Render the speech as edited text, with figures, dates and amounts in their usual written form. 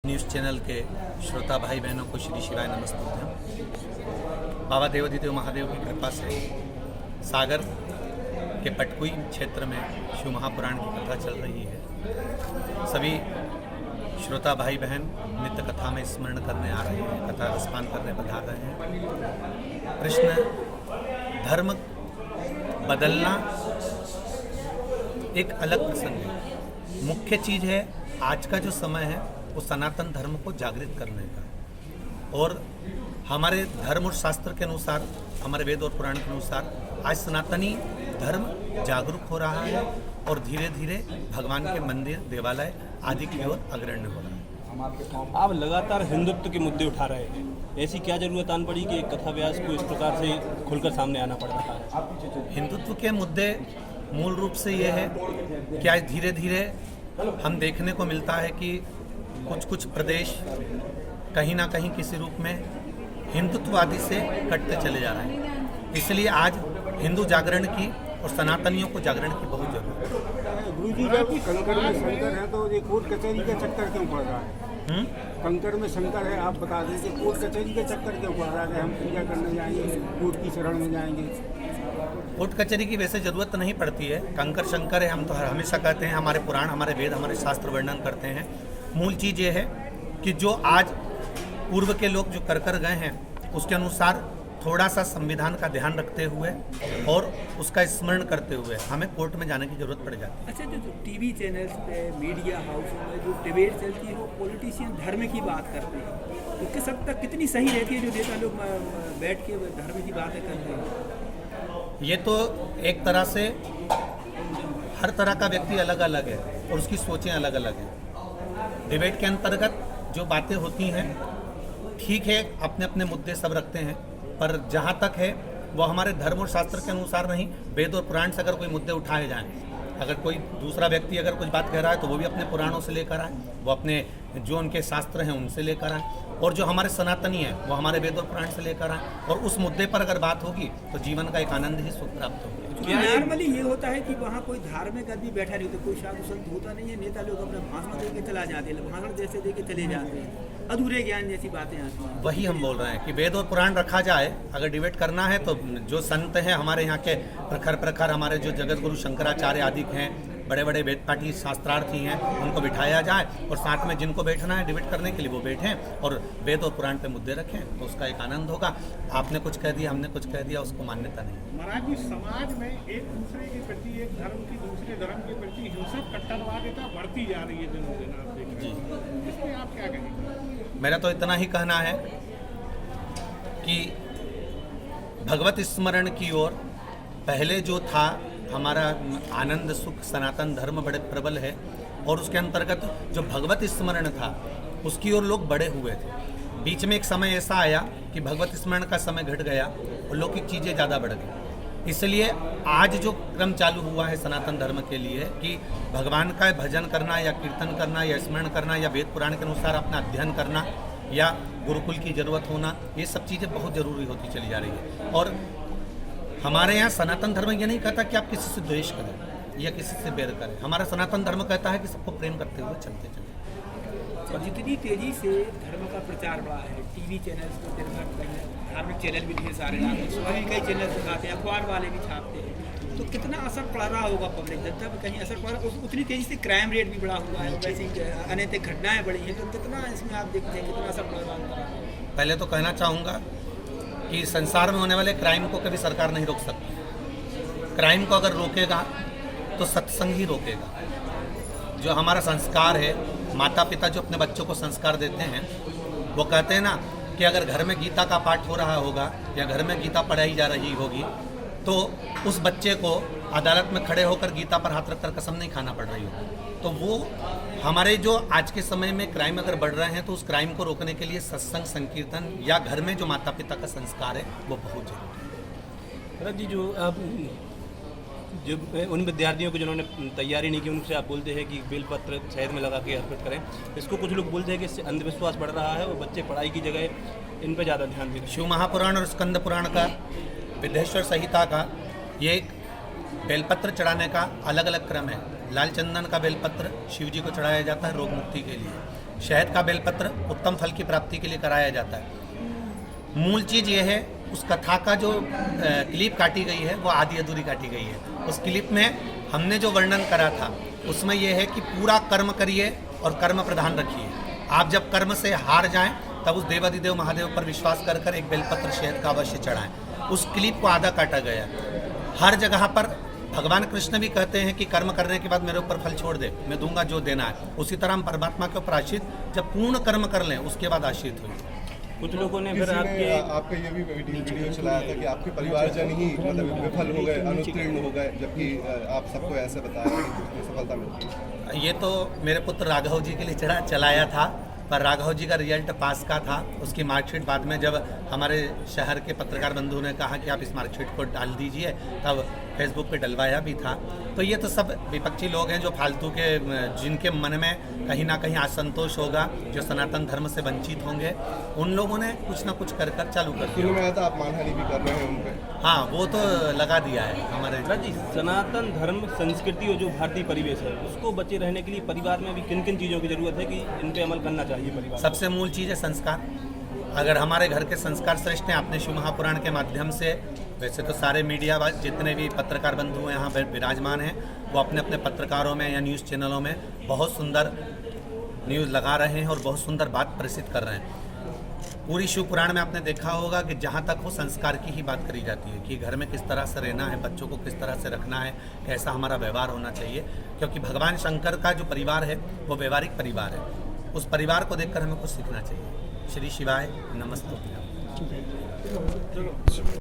News channel के श्रोता भाई बहनों को श्री शिवाय नमस्तुभ्यम। बाबा देवाधिदेव महादेव की कृपा से सागर के पटकुई क्षेत्र में शिव महापुराण की कथा चल रही है। सभी श्रोता भाई बहन नित्य कथा में स्मरण करने आ रहे हैं, कथा रसपान करने पधार रहे हैं। कृष्ण धर्म बदलना एक अलग प्रसंग है। मुख्य चीज़ है आज का जो समय है वो सनातन धर्म को जागृत करने का, और हमारे धर्म और शास्त्र के अनुसार, हमारे वेद और पुराण के अनुसार आज सनातनी धर्म जागरूक हो रहा है और धीरे धीरे भगवान के मंदिर, देवालय आदि की ओर अग्रणी हो रहा है। आप लगातार हिंदुत्व के मुद्दे उठा रहे हैं, ऐसी क्या जरूरत आन पड़ी कि एक कथा व्यास को इस प्रकार से खुलकर सामने आना पड़ रहा है? हिंदुत्व के मुद्दे मूल रूप से ये है कि आज धीरे धीरे हम देखने को मिलता है कि कुछ प्रदेश कहीं ना कहीं किसी रूप में हिंदुत्ववादी से कटते चले जा रहे हैं। इसलिए आज हिंदू जागरण की और सनातनियों को जागरण की बहुत जरूरत है। गुरुजी, जब कंकड़ में शंकर है तो ये कोर्ट कचहरी का चक्कर क्यों पड़ रहा है? कंकड़ में शंकर है, आप बता दें कि कोर्ट कचहरी का चक्कर क्यों पड़ रहा है? हम पूजा करने जाएंगे, कोर्ट की शरण में जाएंगे। कोर्ट कचहरी की वैसे जरूरत नहीं पड़ती है। कंकर शंकर है, हम तो हमेशा कहते हैं, हमारे पुराण, हमारे वेद, हमारे शास्त्र वर्णन करते हैं। मूल चीज़ ये है कि जो आज पूर्व के लोग जो कर गए हैं उसके अनुसार थोड़ा सा संविधान का ध्यान रखते हुए और उसका स्मरण करते हुए हमें कोर्ट में जाने की जरूरत पड़ जाती है। अच्छा, जो टीवी चैनल्स पे, मीडिया हाउस में जो डिबेट चलती है वो पॉलिटिशियन धर्म की बात करते हैं, तो किस हद तक कितनी सही रहती है जो नेता लोग बैठ के धर्म की बातें करते हैं? ये तो एक तरह से हर तरह का व्यक्ति अलग अलग है और उसकी सोचें अलग अलग हैं। डिबेट के अंतर्गत जो बातें होती हैं ठीक है, अपने अपने मुद्दे सब रखते हैं, पर जहाँ तक है वो हमारे धर्म और शास्त्र के अनुसार नहीं, वेद और पुराण से अगर कोई मुद्दे उठाए जाएं, अगर कोई दूसरा व्यक्ति अगर कुछ बात कह रहा है तो वो भी अपने पुराणों से लेकर आए, वो अपने जो उनके शास्त्र हैं उनसे लेकर आए, और जो हमारे सनातनी हैं वो हमारे वेद और पुराण से लेकर आए, और उस मुद्दे पर अगर बात होगी तो जीवन का एक आनंद ही सुख प्राप्त होगा। नॉर्मली ये होता है कि वहाँ कोई धार्मिक आदमी बैठा नहीं होता, कोई साधु संत होता नहीं है, नेता लोग अपना भाषण दे के चला जाते हैं, भाषण जैसे दे के चले जाते हैं, अधूरे ज्ञान जैसी बातें आती हैं। वही हम बोल रहे हैं कि वेद और पुराण रखा जाए, अगर डिबेट करना है तो जो संत हैं हमारे यहाँ के प्रखर हमारे जो जगत गुरु शंकराचार्य आदि हैं, बड़े बड़े वेद पाठी शास्त्रार्थी हैं, उनको बिठाया जाए और साथ में जिनको बैठना है डिबेट करने के लिए वो बैठें और वेद और पुराण पे मुद्दे रखें, तो उसका एक आनंद होगा। आपने कुछ कह दिया, हमने कुछ कह दिया, उसको मान्यता नहीं। महाराज जी, समाज में एक दूसरे के प्रति, एक धर्म की दूसरे धर्म के प्रति हिंसक कट्टरवादिता बढ़ती जा रही है दिनों दिन, आप देख रहे हैं। इसमें आप क्या कहेंगे? मेरा तो इतना ही कहना है कि भगवत स्मरण की ओर पहले जो था हमारा आनंद सुख सनातन धर्म बड़े प्रबल है, और उसके अंतर्गत जो भगवत स्मरण था उसकी ओर लोग बड़े हुए थे। बीच में एक समय ऐसा आया कि भगवत स्मरण का समय घट गया और लौकिक चीज़ें ज़्यादा बढ़ गई। इसलिए आज जो क्रम चालू हुआ है सनातन धर्म के लिए कि भगवान का भजन करना या कीर्तन करना या स्मरण करना या वेद पुराण के अनुसार अपना अध्ययन करना या गुरुकुल की जरूरत होना, ये सब चीज़ें बहुत ज़रूरी होती चली जा रही है। और हमारे यहाँ सनातन धर्म ये नहीं कहता कि आप किसी से द्वेष करें या किसी से बैर करें। हमारा सनातन धर्म कहता है कि सबको प्रेम करते हुए चलते चले। और जितनी तेजी से धर्म का प्रचार बढ़ा है, टीवी चैनल तो धार्मिक चैनल भी ढेर सारे आते हैं, स्वामी कई चैनल दिखाते हैं, अखबार वाले भी छापते हैं, तो कितना असर पड़ रहा होगा पब्लिक जनता पर? कहीं असर पड़ रहा है? उतनी तेजी से क्राइम रेट भी बढ़ा हुआ है, वैसे अनैतिक घटनाएं बढ़ी हैं, तो कितना इसमें आप देखते हैं कितना असर पड़ रहा है? पहले तो कहना चाहूँगा कि संसार में होने वाले क्राइम को कभी सरकार नहीं रोक सकती। क्राइम को अगर रोकेगा तो सत्संग ही रोकेगा। जो हमारा संस्कार है, माता पिता जो अपने बच्चों को संस्कार देते हैं, वो कहते हैं ना कि अगर घर में गीता का पाठ हो रहा होगा या घर में गीता पढ़ाई जा रही होगी तो उस बच्चे को अदालत में खड़े होकर गीता पर हाथ रखकर कसम नहीं खाना पड़ रही होगी। तो वो हमारे जो आज के समय में क्राइम अगर बढ़ रहे हैं तो उस क्राइम को रोकने के लिए सत्संग, संकीर्तन या घर में जो माता पिता का संस्कार है वो बहुत जरूरी है। जी, जो आप उन विद्यार्थियों को जिन्होंने तैयारी नहीं की उनसे आप बोलते हैं कि बेलपत्र शहद में लगा के अर्पित करें, इसको कुछ लोग बोलते हैं कि इससे अंधविश्वास बढ़ रहा है और बच्चे पढ़ाई की जगह इन पर ज़्यादा ध्यान दे रहे हैं। शिव महापुराण और स्कंद पुराण का, विद्येश्वर संहिता का ये बेलपत्र चढ़ाने का अलग अलग क्रम है। लाल चंदन का बेलपत्र शिव जी को चढ़ाया जाता है रोग मुक्ति के लिए। शहद का बेलपत्र उत्तम फल की प्राप्ति के लिए कराया जाता है। मूल चीज़ ये है, उस कथा का जो क्लिप काटी गई है वो आधी अधूरी काटी गई है। उस क्लिप में हमने जो वर्णन करा था उसमें यह है कि पूरा कर्म करिए और कर्म प्रधान रखिए। आप जब कर्म से हार जाएं तब उस देवाधिदेव महादेव पर विश्वास कर कर एक बेलपत्र शहद का अवश्य चढ़ाएं। उस क्लिप को आधा काटा गया। हर जगह पर भगवान कृष्ण भी कहते हैं कि कर्म करने के बाद मेरे ऊपर फल छोड़ दे, मैं दूंगा जो देना है। उसी तरह हम परमात्मा के ऊपर आश्रित जब पूर्ण कर्म कर लें उसके बाद आश्रित हुए। कुछ लोगों ने फिर आपका ये भी वीडियो चलाया था कि आपके परिवारजन ही मतलब विफल हो गए, अनुत्तीर्ण हो गए, जबकि आप सबको ऐसे बताया कि उसमें सफलता मिलती है। ये तो मेरे पुत्र राघव जी के लिए चलाया था, पर राघव जी का रिजल्ट पास का था। उसकी मार्कशीट बाद में जब हमारे शहर के पत्रकार बंधु ने कहा कि आप इस मार्कशीट को डाल दीजिए, तब फेसबुक पे डलवाया भी था। तो ये तो सब विपक्षी लोग हैं जो फालतू के, जिनके मन में कहीं ना कहीं असंतोष होगा, जो सनातन धर्म से वंचित होंगे, उन लोगों ने कुछ ना कुछ कर कर चालू कर शुरू में दिया। आया था आप मानहानि भी कर रहे हैं उन पे। हाँ, वो तो लगा दिया है हमारे। जी, सनातन धर्म संस्कृति और जो भारतीय परिवेश है उसको बचे रहने के लिए परिवार में भी किन किन चीज़ों की जरूरत है कि इन पे अमल करना चाहिए परिवार? सबसे मूल चीज़ है संस्कार। अगर हमारे घर के संस्कार श्रेष्ठ हैं, आपने शिव महापुराण के माध्यम से, वैसे तो सारे मीडिया जितने भी पत्रकार बंधु यहाँ विराजमान हैं वो अपने अपने पत्रकारों में या न्यूज़ चैनलों में बहुत सुंदर न्यूज़ लगा रहे हैं और बहुत सुंदर बात प्रसिद्ध कर रहे हैं। पूरी शिव पुराण में आपने देखा होगा कि जहाँ तक हो संस्कार की ही बात करी जाती है कि घर में किस तरह से रहना है, बच्चों को किस तरह से रखना है, कैसा हमारा व्यवहार होना चाहिए। क्योंकि भगवान शंकर का जो परिवार है वो व्यवहारिक परिवार है। उस परिवार को देखकर हमें कुछ सीखना चाहिए। श्री शिवाय नमस्ते।